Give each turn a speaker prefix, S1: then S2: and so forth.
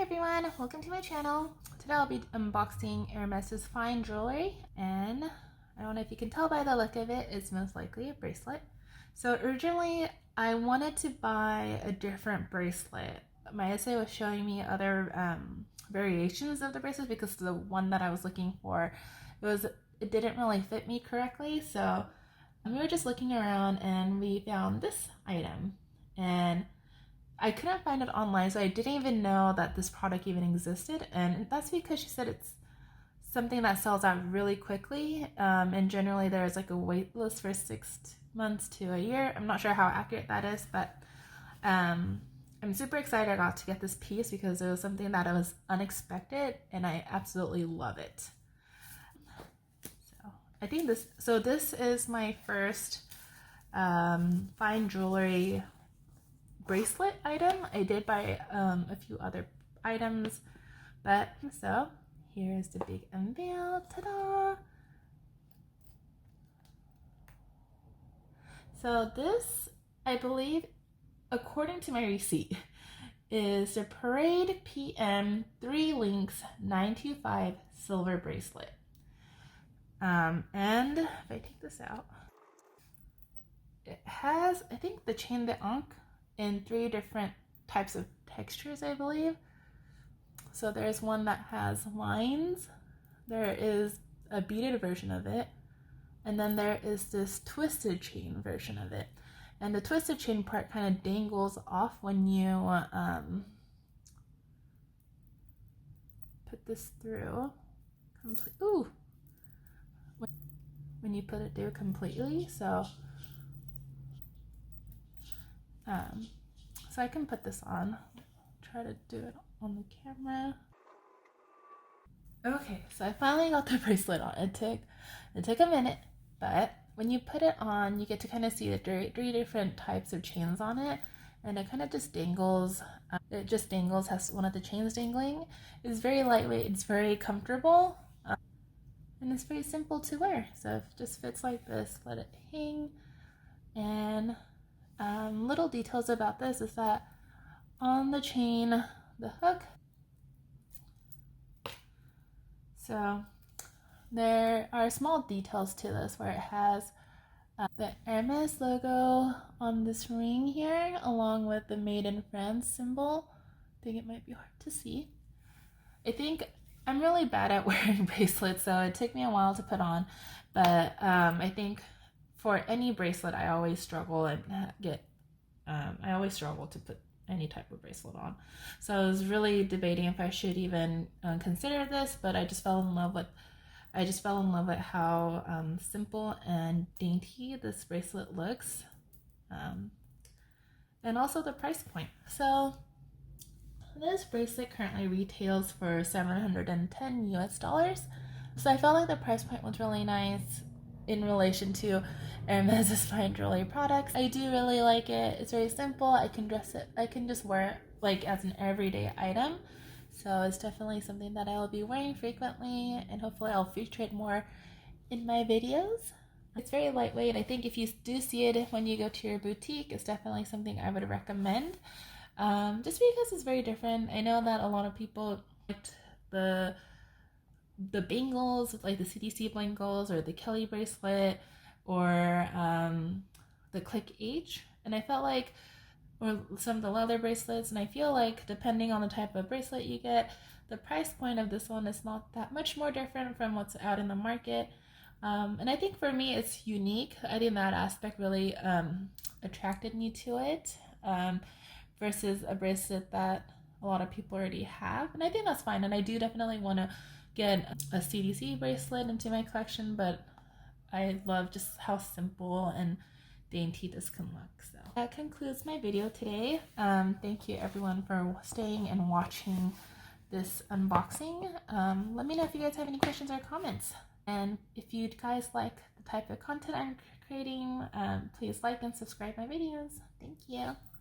S1: Hi everyone, welcome to my channel. Today I'll be unboxing Hermes's fine jewelry, and I don't know if you can tell by the look of it, it's most likely a bracelet. So originally I wanted to buy a different bracelet. My essay was showing me other variations of the bracelet because the one that I was looking for, it didn't really fit me correctly. So we were just looking around and we found this item, and I couldn't find it online, so I didn't even know that this product even existed, and that's because she said it's something that sells out really quickly, and generally there's like a wait list for 6 months to a year. I'm not sure how accurate that is, but I'm super excited I got to get this piece because it was something that was unexpected, and I absolutely love it. So I think this is my first fine jewelry bracelet item. I did buy a few other items, but so here's the big unveil. Ta-da! So this, I believe, according to my receipt, is the Parade PM 3 links 925 silver bracelet. And if I take this out, it has, I think, the chain d'encre in 3 different types of textures, I believe. So there's one that has lines, there is a beaded version of it, and then there is this twisted chain version of it. And the twisted chain part kind of dangles off when you put this through. When you put it through completely. So I can put this on. Try to do it on the camera. Okay, so I finally got the bracelet on. It took a minute, but when you put it on, you get to kind of see the 3 different types of chains on it, and it kind of just dangles. It just dangles, has one of the chains dangling. It's very lightweight, it's very comfortable, and it's very simple to wear. So it just fits like this, let it hang. And little details about this is that on the chain, the hook, so there are small details to this where it has the Hermes logo on this ring here, along with the Made in France symbol. I think it might be hard to see. I think I'm really bad at wearing bracelets, so it took me a while to put on, but I think for any bracelet I always struggle to put any type of bracelet on. So I was really debating if I should even consider this, but I just fell in love with how simple and dainty this bracelet looks, and also the price point. So this bracelet currently retails for $710 US. So I felt like the price point was really nice in relation to Hermes' fine jewelry products. I do really like it. It's very simple. I can dress it. I can just wear it like as an everyday item. So it's definitely something that I'll be wearing frequently, and hopefully I'll feature it more in my videos. It's very lightweight. I think if you do see it when you go to your boutique, it's definitely something I would recommend. Just because it's very different. I know that a lot of people liked the bangles, like the CDC bangles or the Kelly bracelet or the Click H, and I felt like, or some of the leather bracelets, and I feel like depending on the type of bracelet you get, the price point of this one is not that much more different from what's out in the market. And I think for me it's unique. I think that aspect really attracted me to it, versus a bracelet that a lot of people already have, and I think that's fine. And I do definitely want to get a CDC bracelet into my collection, but I love just how simple and dainty this can look. So that concludes my video today. Thank you everyone for staying and watching this unboxing. Let me know if you guys have any questions or comments, and if you guys like the type of content I'm creating, please like and subscribe my videos. Thank you.